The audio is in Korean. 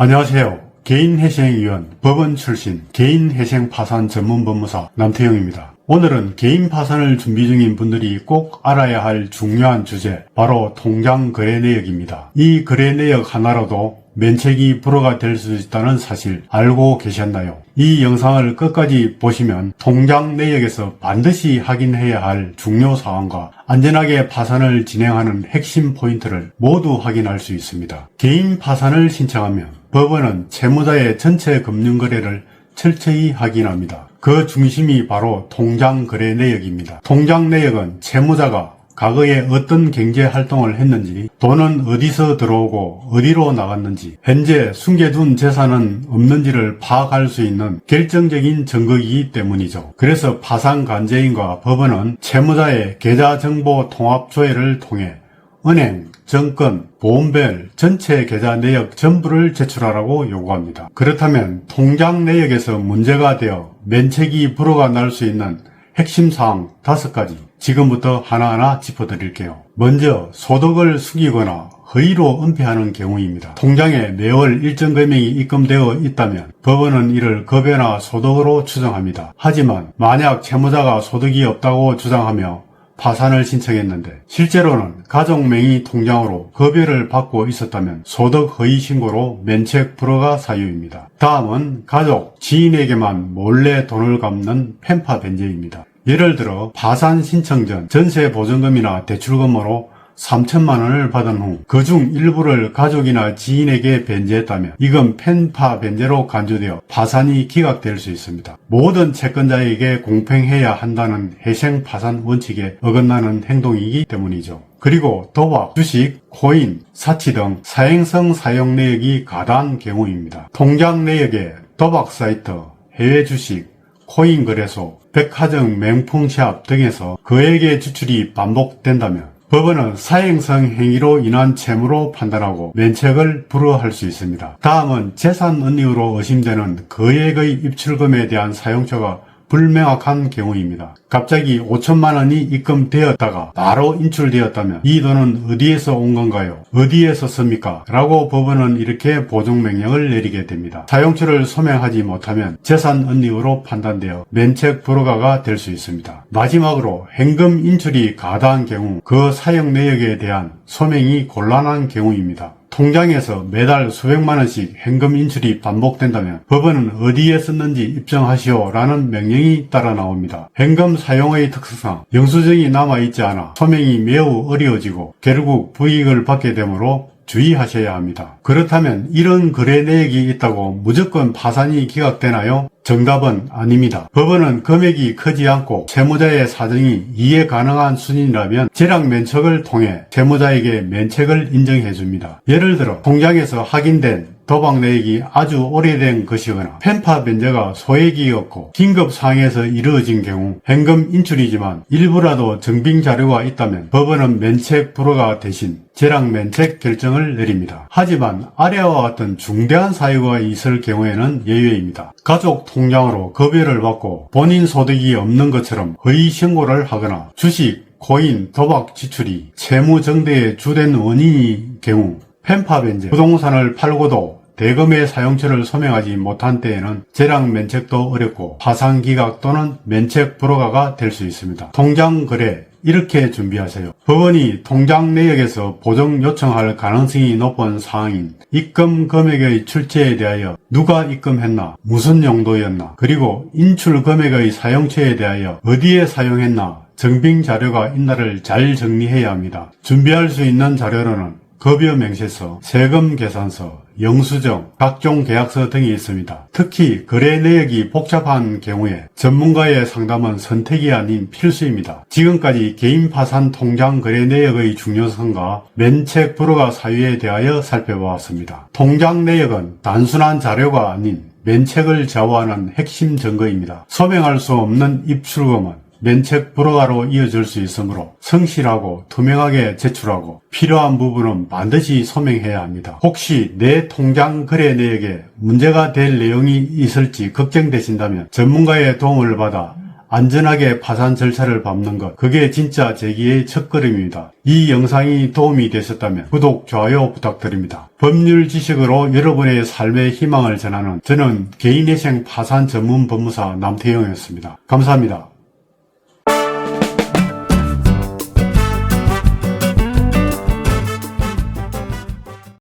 안녕하세요. 개인회생위원, 법원 출신, 개인회생 파산 전문 법무사 남태영입니다. 오늘은 개인 파산을 준비 중인 분들이 꼭 알아야 할 중요한 주제, 바로 통장 거래 내역입니다. 이 거래 내역 하나로도 면책이 불허가 될 수 있다는 사실 알고 계셨나요? 이 영상을 끝까지 보시면 통장 내역에서 반드시 확인해야 할 중요 사항과 안전하게 파산을 진행하는 핵심 포인트를 모두 확인할 수 있습니다. 개인 파산을 신청하면 법원은 채무자의 전체 금융거래를 철저히 확인합니다. 그 중심이 바로 통장 거래 내역입니다. 통장 내역은 채무자가 과거에 어떤 경제활동을 했는지, 돈은 어디서 들어오고 어디로 나갔는지, 현재 숨겨둔 재산은 없는지를 파악할 수 있는 결정적인 증거이기 때문이죠. 그래서 파산관제인과 법원은 채무자의 계좌정보 통합 조회를 통해 은행, 정권, 보험별 전체 계좌 내역 전부를 제출하라고 요구합니다. 그렇다면 통장 내역에서 문제가 되어 면책이 불허가 날 수 있는 핵심 사항 5가지 지금부터 하나하나 짚어드릴게요. 먼저 소득을 숙이거나 허위로 은폐하는 경우입니다. 통장에 매월 일정 금액이 입금되어 있다면 법원은 이를 급여나 소득으로 추정합니다. 하지만 만약 채무자가 소득이 없다고 주장하며 파산을 신청했는데 실제로는 가족 명의 통장으로 급여를 받고 있었다면 소득 허위 신고로 면책 불허가 사유입니다. 다음은 가족, 지인에게만 몰래 돈을 갚는 편파 변제입니다. 예를 들어 파산 신청 전 전세 보증금이나 대출금으로 3천만 원을 받은 후 그중 일부를 가족이나 지인에게 변제했다면 이건 편파 변제로 간주되어 파산이 기각될 수 있습니다. 모든 채권자에게 공평해야 한다는 회생 파산 원칙에 어긋나는 행동이기 때문이죠. 그리고 도박, 주식, 코인, 사치 등 사행성 사용 내역이 가다한 경우입니다. 통장 내역에 도박 사이트, 해외 주식, 코인 거래소, 백화점 명품샵 등에서 거액의 지출이 반복된다면 법원은 사행성 행위로 인한 채무로 판단하고 면책을 불허할 수 있습니다. 다음은 재산 은닉으로 의심되는 거액의 입출금에 대한 사용처가 불명확한 경우입니다. 갑자기 5천만 원이 입금되었다가 바로 인출되었다면 이 돈은 어디에서 온 건가요? 어디에서 씁니까? 라고 법원은 이렇게 보증명령을 내리게 됩니다. 사용처를 소명하지 못하면 재산 은닉으로 판단되어 면책 불허가 될 수 있습니다. 마지막으로 현금 인출이 가다한 경우 그 사용 내역에 대한 소명이 곤란한 경우입니다. 통장에서 매달 수백만 원씩 현금 인출이 반복된다면 법원은 어디에 썼는지 입증하시오 라는 명령이 따라 나옵니다. 현금 사용의 특성상 영수증이 남아있지 않아 소명이 매우 어려워지고 결국 불이익을 받게 되므로 주의하셔야 합니다. 그렇다면 이런 거래 내역이 있다고 무조건 파산이 기각되나요? 정답은 아닙니다. 법원은 금액이 크지 않고 채무자의 사정이 이해 가능한 수준이라면 재량 면책을 통해 채무자에게 면책을 인정해줍니다. 예를 들어 통장에서 확인된 도박 내역이 아주 오래된 것이거나 편파 변제가 소액이었고 긴급 상황에서 이루어진 경우 현금 인출이지만 일부라도 증빙 자료가 있다면 법원은 면책 불허가 대신 재량 면책 결정을 내립니다. 하지만 아래와 같은 중대한 사유가 있을 경우에는 예외입니다. 가족 통장으로 급여를 받고 본인 소득이 없는 것처럼 허위 신고를 하거나 주식, 코인, 도박 지출이 채무 정대의 주된 원인인 경우 편파 변제, 부동산을 팔고도 대금의 사용처를 소명하지 못한 때에는 재량 면책도 어렵고 파산 기각 또는 면책 불허가 될 수 있습니다. 통장 거래 이렇게 준비하세요. 법원이 통장 내역에서 보정 요청할 가능성이 높은 사항인 입금 금액의 출처에 대하여 누가 입금했나, 무슨 용도였나, 그리고 인출 금액의 사용처에 대하여 어디에 사용했나, 증빙 자료가 있나를 잘 정리해야 합니다. 준비할 수 있는 자료로는 급여 명세서, 세금 계산서, 영수증, 각종 계약서 등이 있습니다. 특히 거래 내역이 복잡한 경우에 전문가의 상담은 선택이 아닌 필수입니다. 지금까지 개인 파산 통장 거래 내역의 중요성과 면책 불허가 사유에 대하여 살펴보았습니다. 통장 내역은 단순한 자료가 아닌 면책을 좌우하는 핵심 증거입니다. 소명할 수 없는 입출금은 면책 불허가로 이어질 수 있으므로 성실하고 투명하게 제출하고 필요한 부분은 반드시 소명해야 합니다. 혹시 내 통장 거래 내역에 문제가 될 내용이 있을지 걱정되신다면 전문가의 도움을 받아 안전하게 파산 절차를 밟는 것, 그게 진짜 재기의 첫걸음입니다. 이 영상이 도움이 되셨다면 구독, 좋아요 부탁드립니다. 법률 지식으로 여러분의 삶의 희망을 전하는 저는 개인회생 파산 전문 법무사 남태영이었습니다. 감사합니다.